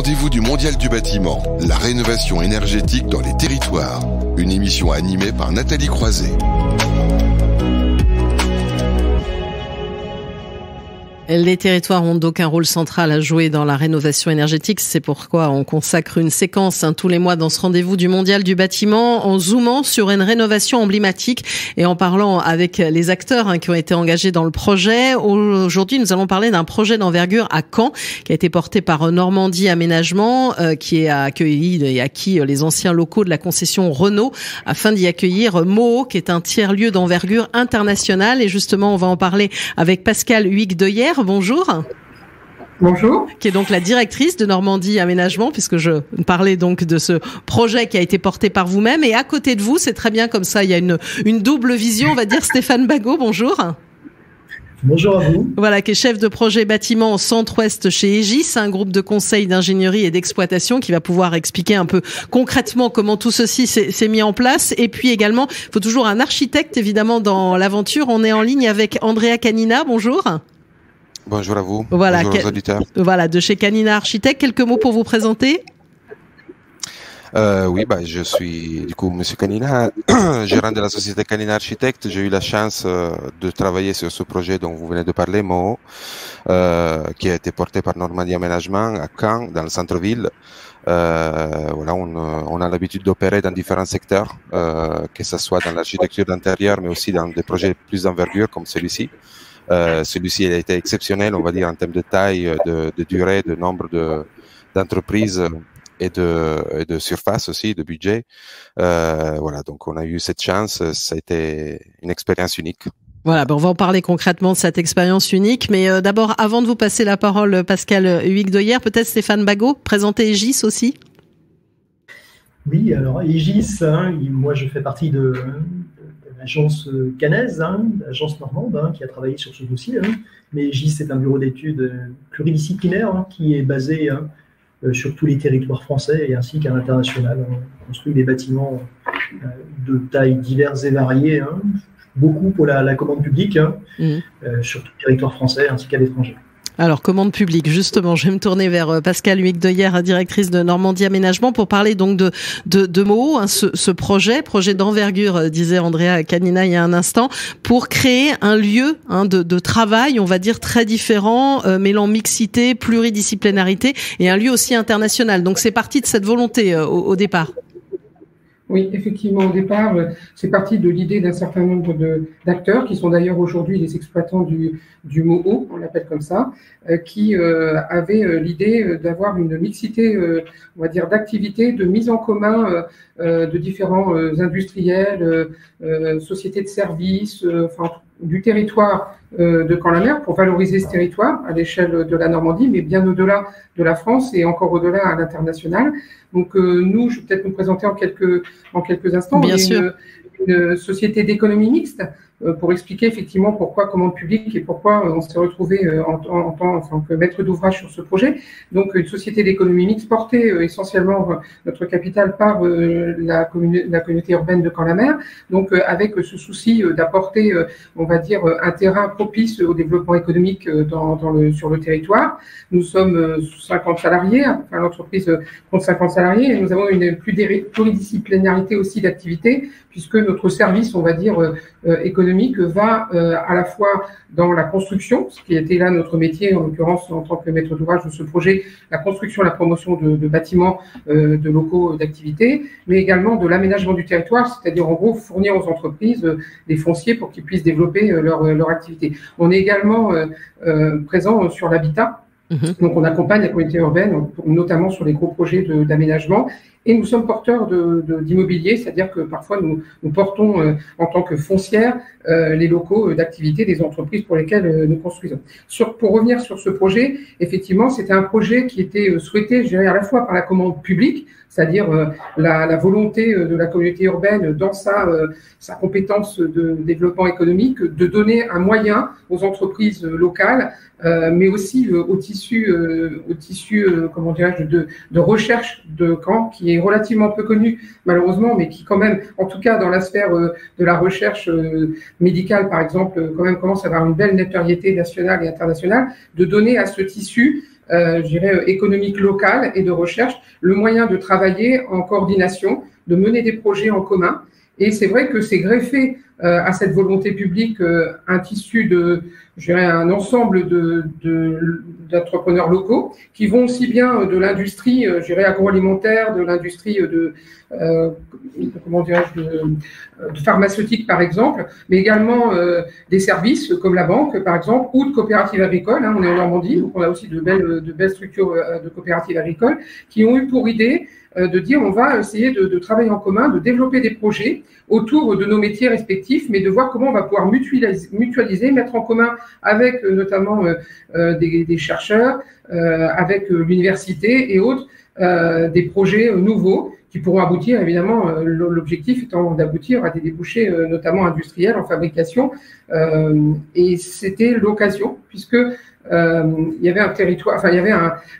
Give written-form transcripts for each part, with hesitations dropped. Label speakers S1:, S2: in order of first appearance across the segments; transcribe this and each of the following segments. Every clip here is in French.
S1: rendez-vous du Mondial du bâtiment, la rénovation énergétique dans les territoires. Une émission animée par Nathalie Croiset.
S2: Les territoires ont donc un rôle central à jouer dans la rénovation énergétique. C'est pourquoi on consacre une séquence tous les mois dans ce rendez-vous du Mondial du bâtiment en zoomant sur une rénovation emblématique et en parlant avec les acteurs qui ont été engagés dans le projet. Aujourd'hui, nous allons parler d'un projet d'envergure à Caen qui a été porté par Normandie Aménagement, qui a accueilli et acquis les anciens locaux de la concession Renault afin d'y accueillir Moho, qui est un tiers-lieu d'envergure internationale. Et justement, on va en parler avec Pascale Huyghe-Deuillère. Bonjour.
S3: Bonjour.
S2: Qui est donc la directrice de Normandie Aménagement, puisque je parlais donc de ce projet qui a été porté par vous-même. Et à côté de vous, c'est très bien comme ça, il y a une double vision, on va dire. Stéphane Bagot, bonjour.
S3: Bonjour à vous.
S2: Voilà, qui est chef de projet bâtiment au Centre-Ouest chez Egis, un groupe de conseil d'ingénierie et d'exploitation qui va pouvoir expliquer un peu concrètement comment tout ceci s'est mis en place. Et puis également, il faut toujours un architecte, évidemment, dans l'aventure. On est en ligne avec Andrea Canina. Bonjour.
S4: Bonjour à vous.
S2: Voilà,
S4: bonjour aux auditeurs.
S2: Voilà, de chez Canina Architecte. Quelques mots pour vous présenter.
S4: Oui, je suis du coup Monsieur Canina, gérant de la société Canina Architecte. J'ai eu la chance de travailler sur ce projet dont vous venez de parler, Moho, qui a été porté par Normandie Aménagement à Caen, dans le centre-ville. Voilà, on a l'habitude d'opérer dans différents secteurs, que ce soit dans l'architecture d'intérieur, mais aussi dans des projets plus d'envergure comme celui-ci. Celui-ci a été exceptionnel, on va dire, en termes de taille, de durée, de nombre d'entreprises et de surface aussi, de budget. Voilà, donc on a eu cette chance, ça a été une expérience unique.
S2: Voilà, on va en parler concrètement de cette expérience unique. Mais d'abord, avant de vous passer la parole, Pascale Huyghe-Deuillère, peut-être Stéphane Bagot, présenter Egis aussi.
S3: Oui, alors Egis, moi je fais partie de l'agence cannaise, l'agence normande, qui a travaillé sur ce dossier. Mais Egis, c'est un bureau d'études pluridisciplinaire qui est basé sur tous les territoires français et ainsi qu'à l'international. On construit des bâtiments de tailles diverses et variées, beaucoup pour la commande publique, sur tout le territoire français ainsi qu'à l'étranger.
S2: Alors, commande publique, justement, je vais me tourner vers Pascale Huyghe-Deuillère, directrice de Normandie Aménagement, pour parler donc de Moho, ce projet d'envergure, disait Andrea Canina il y a un instant, pour créer un lieu de travail, on va dire, très différent, mêlant mixité, pluridisciplinarité, et un lieu aussi international. Donc, c'est parti de cette volonté au départ.
S3: Oui, effectivement, au départ, c'est parti de l'idée d'un certain nombre d'acteurs, qui sont d'ailleurs aujourd'hui les exploitants du Moho, on l'appelle comme ça, qui avaient l'idée d'avoir une mixité, on va dire, d'activités, de mise en commun de différents industriels, sociétés de services, du territoire de Caen-la-Mer pour valoriser ce territoire à l'échelle de la Normandie, mais bien au-delà de la France et encore au-delà à l'international. Donc nous, je vais peut-être nous présenter en quelques instants.
S2: Bien sûr.
S3: Une société d'économie mixte pour expliquer effectivement pourquoi commande publique et pourquoi on s'est retrouvé en tant que maître d'ouvrage sur ce projet. Donc une société d'économie mixte portée essentiellement notre capital par la communauté urbaine de Caen-la-Mer, donc avec ce souci d'apporter, on va dire, un terrain propice au développement économique sur le territoire. Nous sommes 50 salariés, l'entreprise compte 50 salariés et nous avons une pluridisciplinarité aussi d'activités puisque notre service, on va dire, économique va à la fois dans la construction, ce qui était là notre métier, en l'occurrence en tant que maître d'ouvrage de ce projet, la construction, la promotion de bâtiments, de locaux d'activité, mais également de l'aménagement du territoire, c'est-à-dire en gros fournir aux entreprises des fonciers pour qu'ils puissent développer leur activité. On est également présent sur l'habitat. Donc, on accompagne la communauté urbaine, notamment sur les gros projets d'aménagement. Et nous sommes porteurs d'immobilier, c'est-à-dire que parfois nous portons en tant que foncière les locaux d'activité des entreprises pour lesquelles nous construisons. Pour revenir sur ce projet, effectivement, c'était un projet qui était souhaité, je dirais, à la fois par la commande publique, c'est-à-dire la volonté de la communauté urbaine dans sa compétence de développement économique, de donner un moyen aux entreprises locales, mais aussi au tissu, comment dirais-je, de recherche de Caen, qui est relativement peu connu malheureusement, mais qui quand même, en tout cas dans la sphère de la recherche médicale par exemple, quand même commence à avoir une belle notoriété nationale et internationale, de donner à ce tissu je dirais, économique locale et de recherche, le moyen de travailler en coordination, de mener des projets en commun. Et c'est vrai que c'est greffé à cette volonté publique un tissu de, je dirais, un ensemble d'entrepreneurs locaux qui vont aussi bien de l'industrie, je dirais, agroalimentaire, de l'industrie comment dirais-je, de pharmaceutique par exemple, mais également des services comme la banque par exemple, ou de coopératives agricoles. Hein, on est en Normandie, donc on a aussi de belles structures de coopératives agricoles qui ont eu pour idée de dire on va essayer de travailler en commun, de développer des projets autour de nos métiers respectifs, mais de voir comment on va pouvoir mutualiser, mettre en commun avec notamment des chercheurs, avec l'université et autres, des projets nouveaux qui pourront aboutir, évidemment, l'objectif étant d'aboutir à des débouchés notamment industriels en fabrication. Et c'était l'occasion, puisque il y avait un territoire, enfin il y avait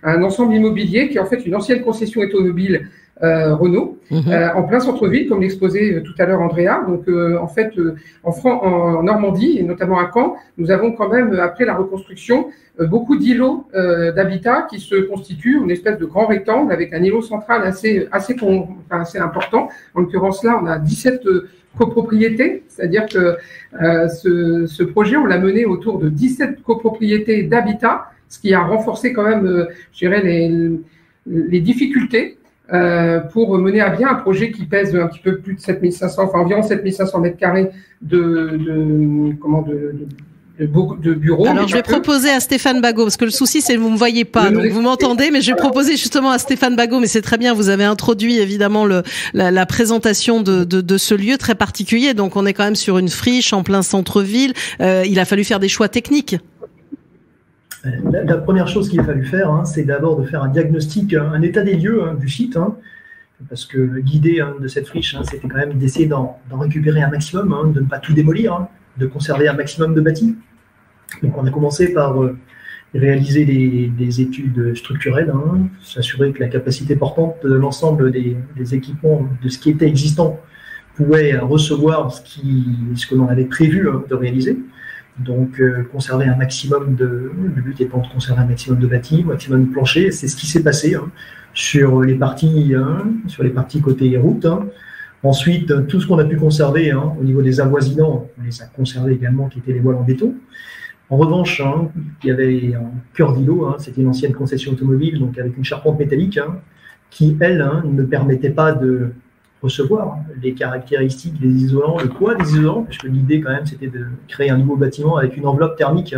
S3: un ensemble immobilier qui est en fait une ancienne concession automobile Renault, en plein centre-ville, comme l'exposait tout à l'heure Andrea. Donc en fait, en Normandie, et notamment à Caen, nous avons quand même, après la reconstruction, beaucoup d'îlots d'habitat qui se constituent, une espèce de grand rectangle avec un îlot central assez important. En l'occurrence là, on a 17 copropriétés, c'est-à-dire que ce projet, on l'a mené autour de 17 copropriétés d'habitat, ce qui a renforcé quand même, je dirais, les difficultés pour mener à bien un projet qui pèse un petit peu plus de 7500, enfin environ 7500 mètres carrés de bureaux.
S2: Alors, je vais proposer à Stéphane Bagot, parce que le souci, c'est que vous ne me voyez pas, donc vous m'entendez, mais je vais proposer justement à Stéphane Bagot, mais c'est très bien, vous avez introduit évidemment la présentation de ce lieu très particulier, donc on est quand même sur une friche en plein centre-ville, il a fallu faire des choix techniques.
S5: La première chose qu'il a fallu faire, c'est d'abord de faire un diagnostic, un état des lieux du site, parce que l'idée de cette friche, c'était quand même d'essayer d'en récupérer un maximum, de ne pas tout démolir, de conserver un maximum de bâti. Donc on a commencé par réaliser des études structurelles, s'assurer que la capacité portante de l'ensemble des équipements, de ce qui était existant, pouvait recevoir ce que l'on avait prévu de réaliser. Donc conserver un maximum le but étant de conserver un maximum de bâti, un maximum de plancher. C'est ce qui s'est passé sur les parties côté route. Ensuite, tout ce qu'on a pu conserver au niveau des avoisinants, on les a conservés également, qui étaient les voiles en béton. En revanche, il y avait un cœur d'îlot, c'était une ancienne concession automobile, donc avec une charpente métallique, qui, elle, ne permettait pas de recevoir les caractéristiques des isolants, le poids des isolants, puisque l'idée, quand même, c'était de créer un nouveau bâtiment avec une enveloppe thermique,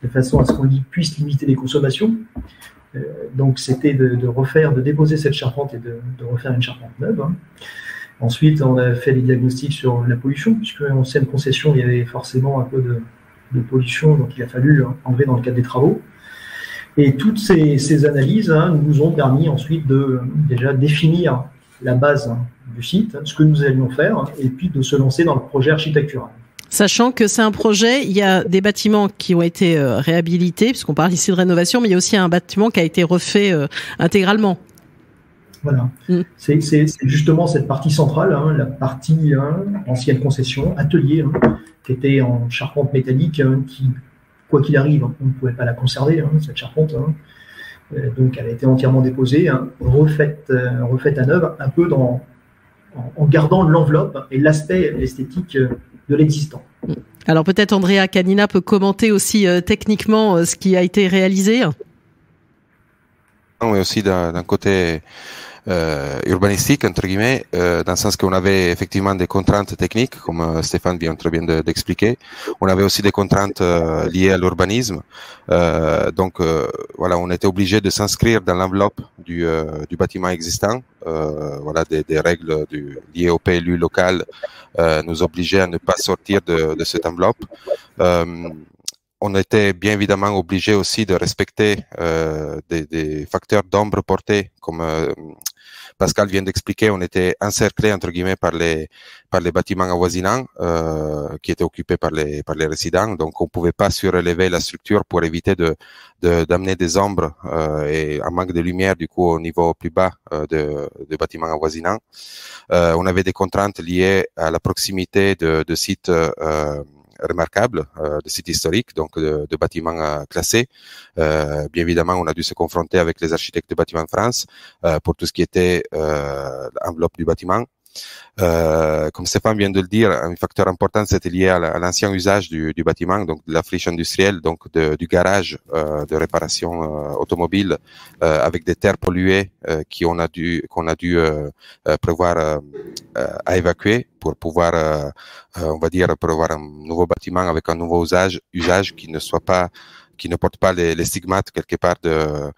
S5: de façon à ce qu'on puisse limiter les consommations. Donc, c'était de déposer cette charpente et de refaire une charpente neuve. Ensuite, on a fait des diagnostics sur la pollution, puisque en ancienne concession, il y avait forcément un peu de pollution, donc il a fallu enlever dans le cadre des travaux. Et toutes ces analyses nous ont permis ensuite de déjà définir la base du site, ce que nous allions faire, et puis de se lancer dans le projet architectural.
S2: Sachant que c'est un projet, il y a des bâtiments qui ont été réhabilités, puisqu'on parle ici de rénovation, mais il y a aussi un bâtiment qui a été refait intégralement.
S5: Voilà, c'est justement cette partie centrale, la partie ancienne concession, atelier, qui était en charpente métallique, qui, quoi qu'il arrive, on ne pouvait pas la conserver, cette charpente. Donc elle a été entièrement déposée, refaite à neuf, un peu en gardant l'enveloppe et l'aspect esthétique de l'existant.
S2: Alors peut-être Andrea Canina peut commenter aussi techniquement ce qui a été réalisé.
S4: Oui, aussi d'un côté urbanistique, entre guillemets, dans le sens qu'on avait effectivement des contraintes techniques, comme Stéphane vient très bien d'expliquer. On avait aussi des contraintes liées à l'urbanisme. Donc, voilà, on était obligé de s'inscrire dans l'enveloppe du bâtiment existant. Voilà, des règles liées au PLU local nous obligeaient à ne pas sortir de cette enveloppe. On était bien évidemment obligé aussi de respecter des facteurs d'ombre portés, comme Pascal vient d'expliquer. On était encerclé entre guillemets par les bâtiments avoisinants qui étaient occupés par les résidents. Donc on pouvait pas surélever la structure pour éviter d'amener des ombres et un manque de lumière du coup au niveau plus bas de bâtiments avoisinants. On avait des contraintes liées à la proximité de sites remarquable, de sites historiques, donc de bâtiments classés. Bien évidemment, on a dû se confronter avec les architectes de bâtiments de France pour tout ce qui était l'enveloppe du bâtiment. Comme Stéphane vient de le dire, un facteur important c'était lié à l'ancien usage du bâtiment, donc de la friche industrielle, donc du garage de réparation automobile, avec des terres polluées qu'on a dû prévoir à évacuer pour pouvoir, on va dire, prévoir un nouveau bâtiment avec un nouveau usage qui ne porte pas les stigmates quelque part de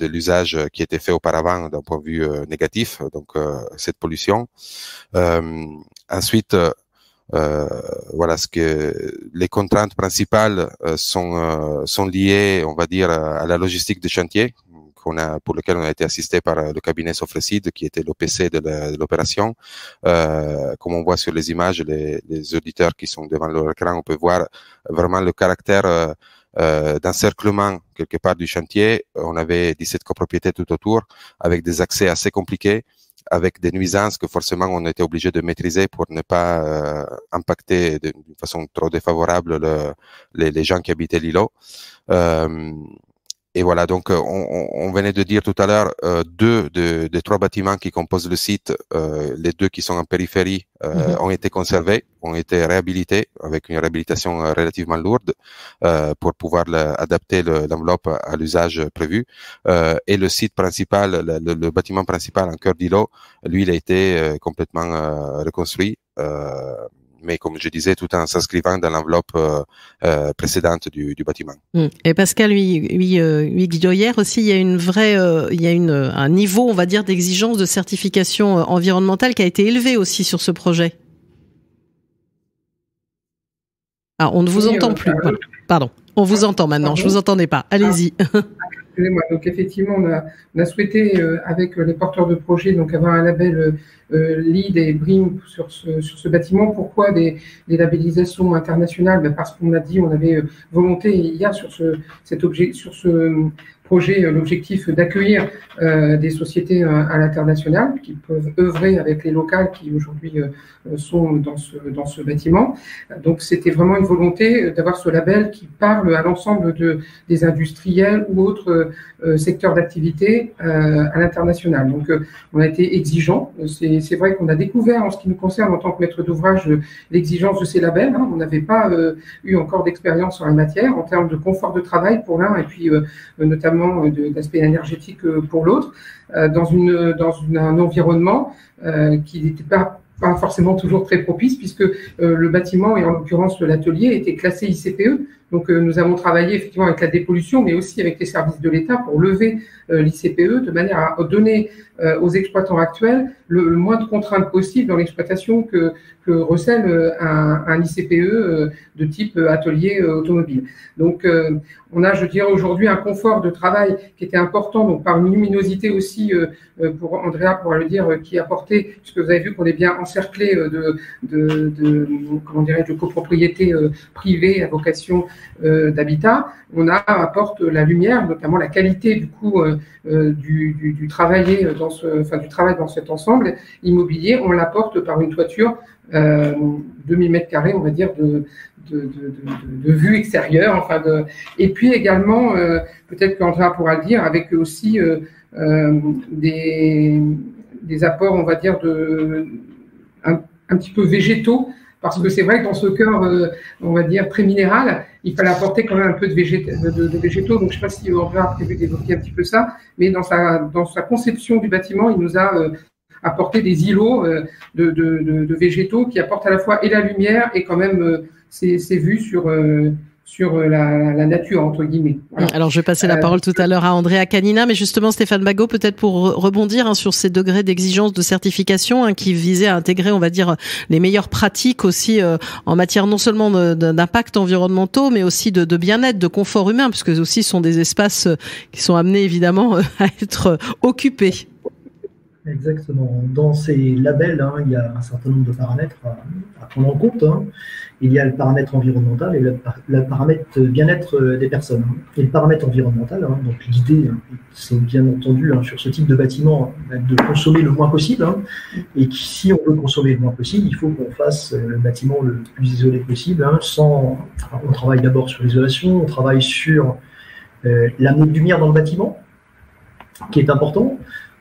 S4: l'usage qui était fait auparavant d'un point de vue négatif, donc cette pollution. Ensuite, voilà, les contraintes principales sont liées, on va dire, à la logistique des chantiers pour lequel on a été assisté par le cabinet Sofrecide, qui était l'OPC de l'opération. Comme on voit sur les images, les auditeurs qui sont devant leur écran, on peut voir vraiment le caractère d'encerclement quelque part du chantier. On avait 17 copropriétés tout autour, avec des accès assez compliqués, avec des nuisances que forcément on était obligé de maîtriser pour ne pas impacter d'une façon trop défavorable les gens qui habitaient l'îlot. Et voilà, donc on venait de dire tout à l'heure, deux des trois bâtiments qui composent le site, les deux qui sont en périphérie, ont été conservés, ont été réhabilités avec une réhabilitation relativement lourde pour pouvoir adapter l'enveloppe à l'usage prévu. Et le site principal, le bâtiment principal en cœur d'îlot, lui, il a été complètement reconstruit. Mais comme je disais, tout en s'inscrivant dans l'enveloppe précédente du bâtiment.
S2: Et Pascal, Guilloyer aussi, il y a un niveau, on va dire, d'exigence de certification environnementale qui a été élevé aussi sur ce projet. Ah, on ne vous entend plus. Pardon, on vous entend maintenant. Je vous entendais pas. Allez-y.
S3: Excusez-moi. Donc effectivement, on a souhaité avec les porteurs de projets donc avoir un label LEED et BREEAM sur ce bâtiment. Pourquoi des labellisations internationales? Parce qu'on a dit, on avait volonté hier sur ce projet, l'objectif d'accueillir des sociétés à l'international qui peuvent œuvrer avec les locales qui aujourd'hui sont dans ce bâtiment. Donc c'était vraiment une volonté d'avoir ce label qui parle à l'ensemble des industriels ou autres secteurs d'activité à l'international. Donc on a été exigeant. C'est vrai qu'on a découvert, en ce qui nous concerne en tant que maître d'ouvrage, l'exigence de ces labels. On n'avait pas eu encore d'expérience en la matière en termes de confort de travail pour l'un et puis notamment d'aspect énergétique pour l'autre, dans un environnement qui n'était pas forcément toujours très propice, puisque le bâtiment, et en l'occurrence l'atelier, était classé ICPE. Donc nous avons travaillé effectivement avec la dépollution, mais aussi avec les services de l'État pour lever l'ICPE, de manière à donner aux exploitants actuels le moins de contraintes possibles dans l'exploitation que recèle un ICPE de type atelier automobile. Donc on a, je dirais, aujourd'hui un confort de travail qui était important, donc par une luminosité aussi, pour Andrea pourra le dire, qui est apportée, puisque vous avez vu qu'on est bien encerclé de copropriétés privées à vocation d'habitat. On apporte la lumière, notamment la qualité du coup du travail dans cet ensemble immobilier. On l'apporte par une toiture 2000 mètres carrés, on va dire, de vue extérieure. Et puis également, peut-être qu'Andrea pourra le dire, avec aussi des apports, on va dire, un petit peu végétaux. Parce que c'est vrai que dans ce cœur, on va dire, très minéral, il fallait apporter quand même un peu de végétaux. Donc, je ne sais pas si Andrea a prévu d'évoquer un petit peu ça, mais dans sa conception du bâtiment, il nous a apporté des îlots de végétaux qui apportent à la fois et la lumière et quand même ces vues sur la nature, entre guillemets. Voilà.
S2: Alors, je vais passer la parole tout à l'heure à Andrea Canina, mais justement, Stéphane Bagot, peut-être pour rebondir sur ces degrés d'exigence de certification qui visaient à intégrer, on va dire, les meilleures pratiques aussi en matière non seulement d'impact environnementaux, mais aussi de bien-être, de confort humain, puisque aussi ce sont des espaces qui sont amenés évidemment à être occupés.
S5: Exactement. Dans ces labels, il y a un certain nombre de paramètres à prendre en compte. Il y a le paramètre environnemental et le paramètre bien-être des personnes. Et le paramètre environnemental, donc l'idée, c'est bien entendu sur ce type de bâtiment de consommer le moins possible. Et si on veut consommer le moins possible, il faut qu'on fasse le bâtiment le plus isolé possible. On travaille d'abord sur l'isolation, on travaille sur l'amener de lumière dans le bâtiment, qui est important.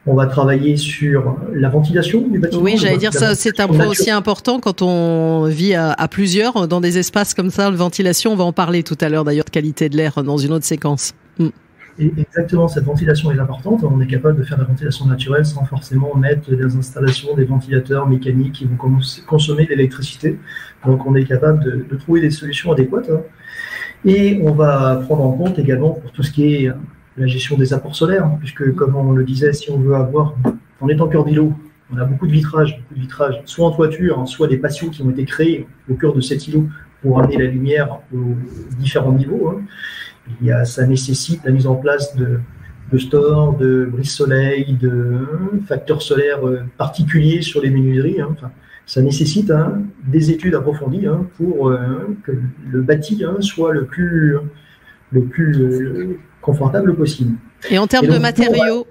S5: On va travailler sur la ventilation du bâtiment.
S2: Oui, j'allais dire ça, c'est un point aussi important quand on vit à plusieurs dans des espaces comme ça. La ventilation, on va en parler tout à l'heure d'ailleurs de qualité de l'air dans une autre séquence.
S5: Et exactement, cette ventilation est importante. On est capable de faire de la ventilation naturelle sans forcément mettre des installations, des ventilateurs mécaniques qui vont consommer de l'électricité. Donc on est capable de trouver des solutions adéquates. Et on va prendre en compte également pour tout ce qui est la gestion des apports solaires, puisque comme on le disait, si on veut avoir, en étant cœur d'îlot, on a beaucoup de vitrages, soit en toiture, soit des patios qui ont été créés au cœur de cet îlot pour amener la lumière aux différents niveaux. Ça nécessite la mise en place de stores, de brise-soleil, de facteurs solaires particuliers sur les menuiseries. Ça nécessite des études approfondies pour que le bâti soit le plus confortable possible.
S2: Et en termes de matériaux,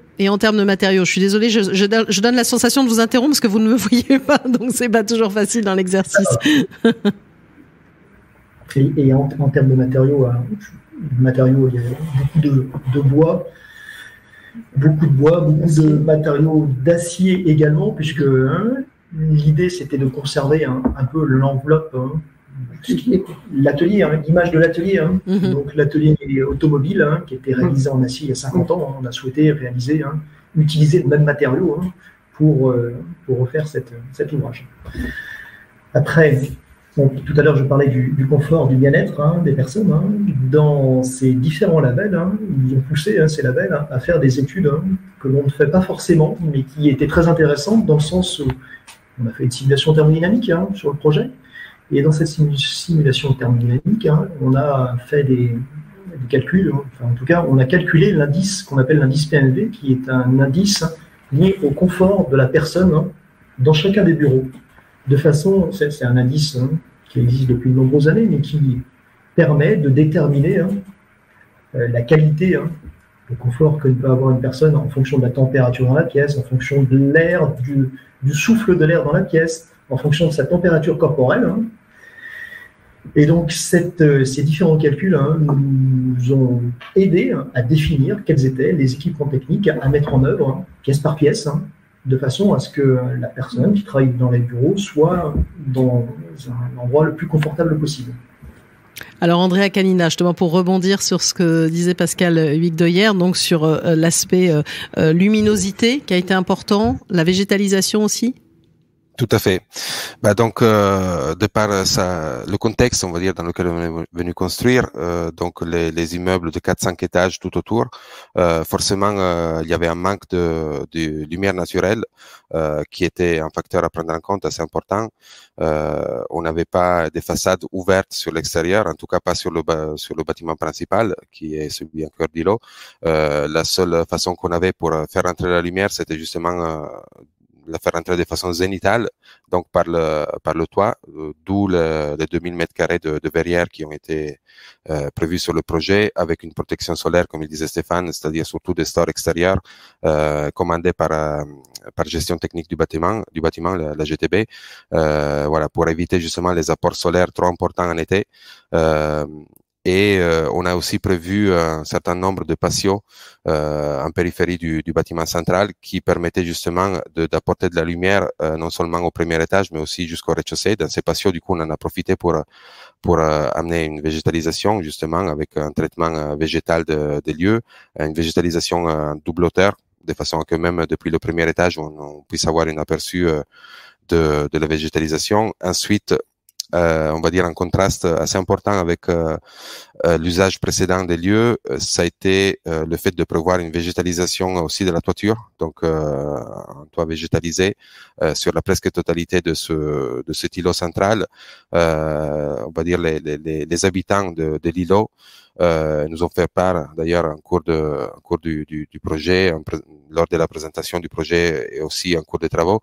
S2: je suis désolée, je donne la sensation de vous interrompre parce que vous ne me voyez pas, donc c'est pas toujours facile dans l'exercice.
S5: Et en termes de matériaux, il y a beaucoup de bois, beaucoup de matériaux d'acier également, puisque l'idée c'était de conserver un peu l'enveloppe. L'atelier, l'image de l'atelier, donc l'atelier automobile qui a été réalisé en acier il y a 50 ans, on a souhaité utiliser le même matériau pour refaire cet ouvrage. Après, tout à l'heure je parlais du confort, du bien-être des personnes. Dans ces différents labels, ils ont poussé ces labels à faire des études que l'on ne fait pas forcément, mais qui étaient très intéressantes dans le sens où on a fait une simulation thermodynamique sur le projet. Et dans cette simulation thermodynamique, on a fait des calculs, en tout cas, on a calculé l'indice qu'on appelle l'indice PNV, qui est un indice lié au confort de la personne dans chacun des bureaux. De façon, c'est un indice qui existe depuis de nombreuses années, mais qui permet de déterminer la qualité, le confort que peut avoir une personne en fonction de la température dans la pièce, en fonction de l'air, du souffle de l'air dans la pièce, en fonction de sa température corporelle. Et donc, ces différents calculs nous ont aidés à définir quels étaient les équipements techniques à mettre en œuvre, pièce par pièce, de façon à ce que la personne qui travaille dans les bureaux soit dans un endroit le plus confortable possible.
S2: Alors Andrea Canina, justement pour rebondir sur ce que disait Pascal Huygdoyer, donc sur l'aspect luminosité qui a été important, la végétalisation aussi.
S4: Tout à fait. Donc, de par le contexte, on va dire, dans lequel on est venu construire, donc les immeubles de 4-5 étages tout autour, forcément, il y avait un manque de lumière naturelle qui était un facteur à prendre en compte assez important. On n'avait pas des façades ouvertes sur l'extérieur, en tout cas pas sur le bâtiment principal, qui est celui en cœur d'îlot. La seule façon qu'on avait pour faire entrer la lumière, c'était justement la faire entrer de façon zénitale, donc par le toit, d'où les 2000 mètres carrés de verrières qui ont été prévus sur le projet, avec une protection solaire, comme il disait Stéphane, c'est-à-dire surtout des stores extérieurs commandés par gestion technique du bâtiment, la GTB, voilà, pour éviter justement les apports solaires trop importants en été. Et on a aussi prévu un certain nombre de patios en périphérie du bâtiment central qui permettaient justement d'apporter de la lumière non seulement au premier étage mais aussi jusqu'au rez-de-chaussée. Dans ces patios, du coup, on en a profité pour amener une végétalisation justement avec un traitement végétal des lieux, une végétalisation en double hauteur, de façon que même depuis le premier étage, on puisse avoir un aperçu de la végétalisation. Ensuite, on va dire un contraste assez important avec l'usage précédent des lieux, ça a été le fait de prévoir une végétalisation aussi de la toiture, donc un toit végétalisé sur la presque totalité de cet îlot central. On va dire les habitants de l'îlot nous ont fait part d'ailleurs en cours du projet, lors de la présentation du projet et aussi en cours de travaux,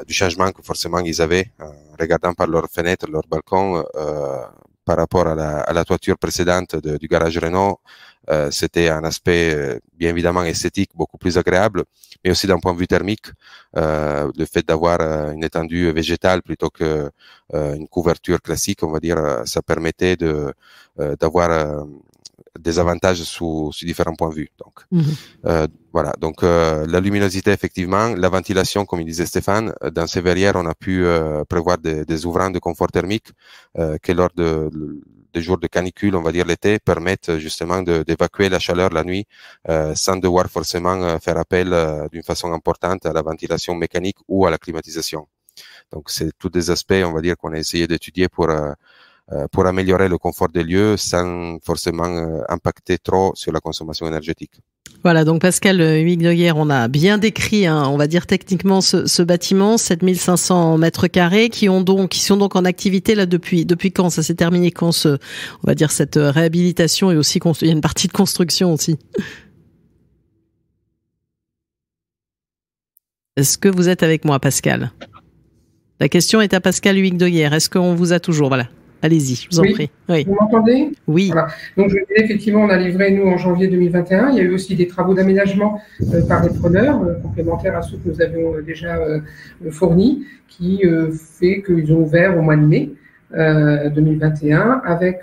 S4: du changement que forcément ils avaient en regardant par leurs fenêtres, leur balcon, par rapport à la toiture précédente du garage Renault. C'était un aspect bien évidemment esthétique beaucoup plus agréable, mais aussi d'un point de vue thermique, le fait d'avoir une étendue végétale plutôt que une couverture classique, on va dire, ça permettait d'avoir des avantages sous différents points de vue. Donc, voilà. Donc, la luminosité, effectivement, la ventilation, comme il disait Stéphane, dans ces verrières, on a pu prévoir des ouvrants de confort thermique qui, lors des jours de canicule, on va dire l'été, permettent justement d'évacuer la chaleur la nuit sans devoir forcément faire appel d'une façon importante à la ventilation mécanique ou à la climatisation. Donc, c'est tous des aspects, on va dire, qu'on a essayé d'étudier pour améliorer le confort des lieux sans forcément impacter trop sur la consommation énergétique.
S2: Voilà, donc Pascal Huygdoyer, on a bien décrit, on va dire techniquement ce bâtiment, 7500 mètres carrés, qui sont donc en activité là depuis quand? Ça s'est terminé quand on va dire cette réhabilitation et aussi il y a une partie de construction aussi. Est-ce que vous êtes avec moi, Pascal? La question est à Pascal Huygdoyer. Est-ce qu'on vous a toujours? Voilà. Allez-y, je vous en prie. Oui.
S3: Vous m'entendez?
S2: Oui.
S3: Voilà. Donc, je disais, effectivement, on a livré, nous, en janvier 2021. Il y a eu aussi des travaux d'aménagement par les preneurs, complémentaires à ceux que nous avions déjà fournis, qui fait qu'ils ont ouvert au mois de mai 2021 avec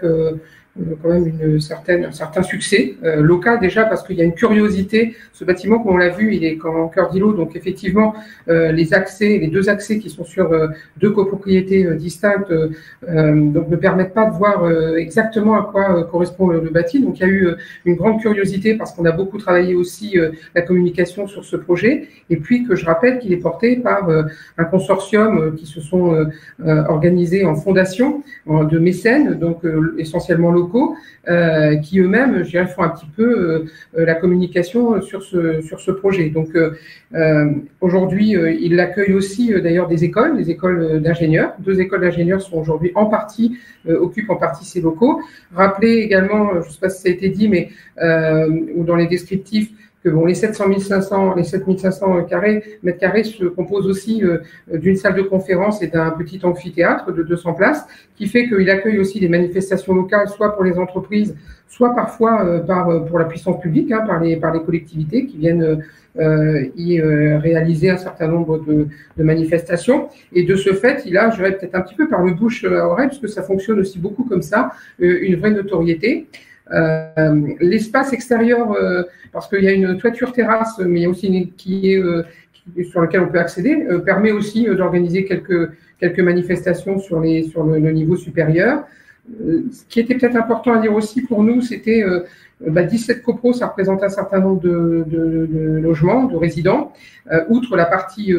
S3: quand même un certain succès local déjà, parce qu'il y a une curiosité. Ce bâtiment, comme on l'a vu, il est en cœur d'îlot, donc effectivement les deux accès qui sont sur deux copropriétés distinctes donc ne permettent pas de voir exactement à quoi correspond le bâti. Donc il y a eu une grande curiosité parce qu'on a beaucoup travaillé aussi la communication sur ce projet, et puis que je rappelle qu'il est porté par un consortium qui se sont organisés en fondation de mécènes, donc essentiellement locaux, qui eux-mêmes, je dirais, font un petit peu la communication sur ce projet. Donc aujourd'hui, il accueille aussi d'ailleurs des écoles d'ingénieurs. 2 écoles d'ingénieurs sont aujourd'hui occupent en partie ces locaux. Rappelez également, je ne sais pas si ça a été dit, mais ou dans les descriptifs, que bon, les 7500 mètres carrés se composent aussi d'une salle de conférence et d'un petit amphithéâtre de 200 places, qui fait qu'il accueille aussi des manifestations locales, soit pour les entreprises, soit parfois pour la puissance publique, par les collectivités qui viennent y réaliser un certain nombre de manifestations. Et de ce fait, il a, je dirais peut-être un petit peu par le bouche à oreille, parce que ça fonctionne aussi beaucoup comme ça, une vraie notoriété. L'espace extérieur, parce qu'il y a une toiture terrasse, mais il y a aussi sur lequel on peut accéder, permet aussi d'organiser quelques manifestations sur le niveau supérieur. Ce qui était peut-être important à dire aussi pour nous, c'était 17 copros, ça représente un certain nombre de logements, de résidents. Outre la partie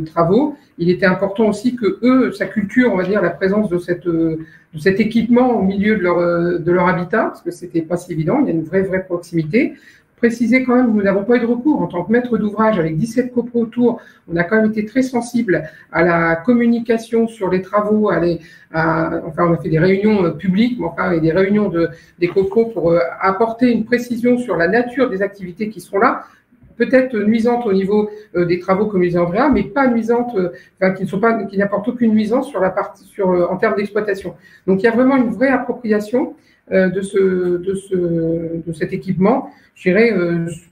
S3: travaux, il était important aussi que eux, sa culture, on va dire, la présence de cet équipement au milieu de leur habitat, parce que c'était pas si évident, il y a une vraie proximité. Préciser quand même que nous n'avons pas eu de recours en tant que maître d'ouvrage avec 17 copros autour. On a quand même été très sensible à la communication sur les travaux, on a fait des réunions publiques, et des réunions des copros pour apporter une précision sur la nature des activités qui seront là. Peut-être nuisantes au niveau des travaux, comme disait Andrea, mais pas nuisantes, qui n'apportent aucune nuisance sur la partie, en termes d'exploitation. Donc il y a vraiment une vraie appropriation de cet équipement, je dirais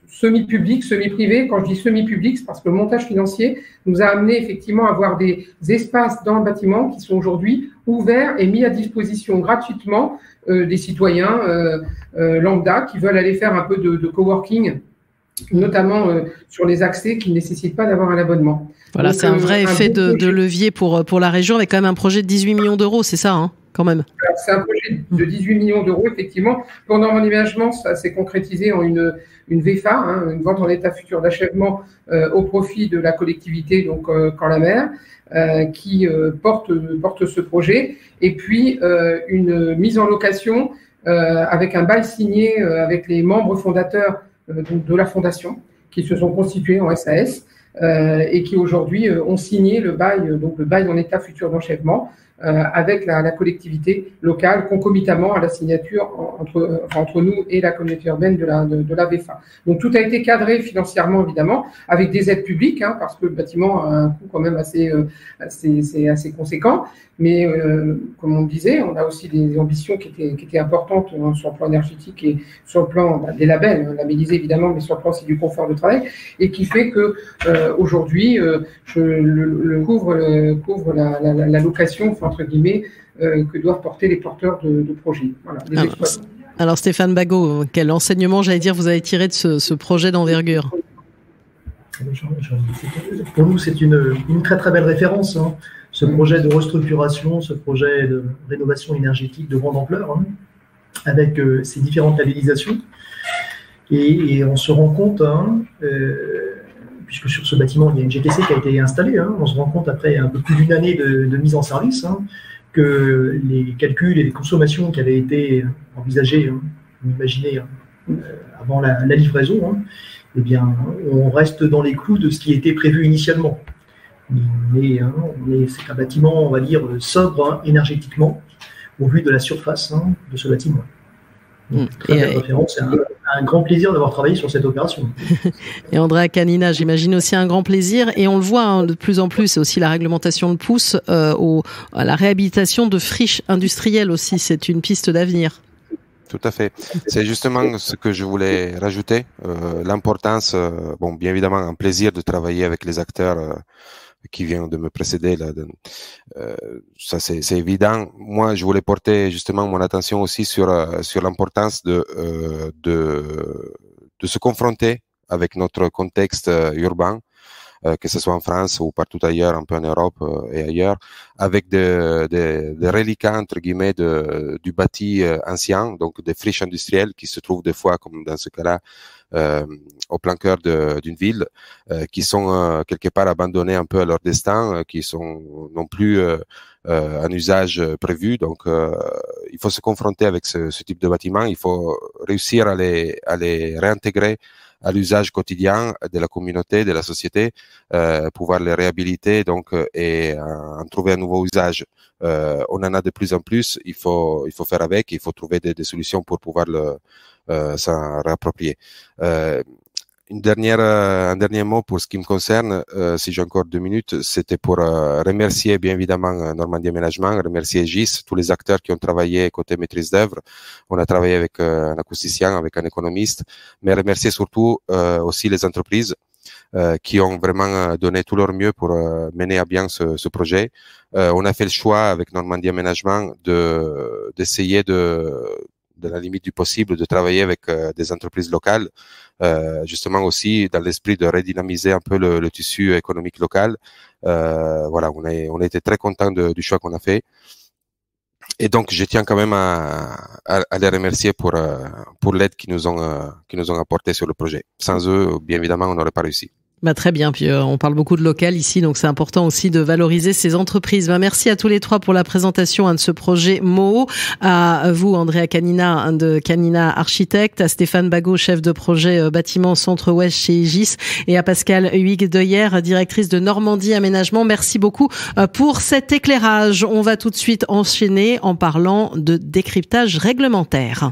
S3: semi-public, semi-privé. Quand je dis semi-public, c'est parce que le montage financier nous a amené effectivement à avoir des espaces dans le bâtiment qui sont aujourd'hui ouverts et mis à disposition gratuitement des citoyens lambda qui veulent aller faire un peu de coworking, notamment sur les accès qui ne nécessitent pas d'avoir un abonnement.
S2: Voilà, c'est un vrai effet de levier pour la région, avec quand même un projet de 18 millions d'euros, c'est ça, quand même.
S3: C'est un projet de 18 millions d'euros, effectivement. Pendant mon aménagement, ça s'est concrétisé en une VFA, une vente en état futur d'achèvement au profit de la collectivité, donc Caen-la-Mer, qui porte ce projet. Et puis, une mise en location avec un bail signé avec les membres fondateurs de la fondation, qui se sont constitués en SAS et qui aujourd'hui ont signé le bail en état futur d'enchèvement avec la collectivité locale, concomitamment à la signature entre nous et la communauté urbaine de la VEFA. Donc tout a été cadré financièrement, évidemment, avec des aides publiques, parce que le bâtiment a un coût quand même assez conséquent. Mais comme on le disait, on a aussi des ambitions qui étaient importantes sur le plan énergétique et sur le plan des labels, labellisés évidemment, mais sur le plan aussi du confort de travail, et qui fait que aujourd'hui, je couvre la location, entre guillemets, que doivent porter les porteurs de projets. Voilà, les exploitants.
S2: Alors Stéphane Bagot, quel enseignement, j'allais dire, vous avez tiré de ce projet d'envergure?
S5: Pour nous, c'est une très très belle référence. Ce projet de restructuration, ce projet de rénovation énergétique de grande ampleur, avec ces différentes labellisations. Et on se rend compte, puisque sur ce bâtiment, il y a une GTC qui a été installée, on se rend compte après un peu plus d'une année de mise en service, que les calculs et les consommations qui avaient été envisagées, imaginées avant la livraison, eh bien, on reste dans les clous de ce qui était prévu initialement. Mais c'est un bâtiment, on va dire, sobre énergétiquement, au vu de la surface de ce bâtiment. Très belle référence, c'est un grand plaisir d'avoir travaillé sur cette opération.
S2: Et Andrea Canina, j'imagine aussi un grand plaisir, et on le voit de plus en plus, c'est aussi la réglementation le pousse à la réhabilitation de friches industrielles aussi, c'est une piste d'avenir.
S4: Tout à fait. C'est justement ce que je voulais rajouter, l'importance, bien évidemment un plaisir de travailler avec les acteurs qui viennent de me précéder là. Ça c'est évident. Moi, je voulais porter justement mon attention aussi sur l'importance de se confronter avec notre contexte urbain, que ce soit en France ou partout ailleurs, un peu en Europe et ailleurs, avec des reliquats entre guillemets du bâti ancien, donc des friches industrielles qui se trouvent des fois, comme dans ce cas-là, au plein cœur d'une ville, qui sont quelque part abandonnés un peu à leur destin, qui sont non plus un usage prévu. Donc, il faut se confronter avec ce type de bâtiment. Il faut réussir à les réintégrer à l'usage quotidien de la communauté, de la société, pouvoir les réhabiliter donc et en trouver un nouveau usage. On en a de plus en plus. Il faut faire avec. Il faut trouver des solutions pour pouvoir s'en réapproprier. Un dernier mot pour ce qui me concerne, si j'ai encore 2 minutes, c'était pour remercier bien évidemment Normandie Aménagement, remercier GIS, tous les acteurs qui ont travaillé côté maîtrise d'œuvre. On a travaillé avec un acousticien, avec un économiste, mais remercier surtout aussi les entreprises qui ont vraiment donné tout leur mieux pour mener à bien ce projet. On a fait le choix avec Normandie Aménagement d'essayer de la limite du possible, de travailler avec des entreprises locales, justement aussi dans l'esprit de redynamiser un peu le tissu économique local. Voilà, on a été très contents du choix qu'on a fait. Et donc, je tiens quand même à les remercier pour l'aide qu'ils nous ont apporté sur le projet. Sans eux, bien évidemment, on n'aurait pas réussi.
S2: Très bien, puis on parle beaucoup de local ici, donc c'est important aussi de valoriser ces entreprises. Merci à tous les trois pour la présentation de ce projet MOO, à vous Andrea Canina de Canina Architecte, à Stéphane Bagot, chef de projet bâtiment Centre-Ouest chez GIS, et à Pascale Huyghe-Deuillère, directrice de Normandie Aménagement. Merci beaucoup pour cet éclairage. On va tout de suite enchaîner en parlant de décryptage réglementaire.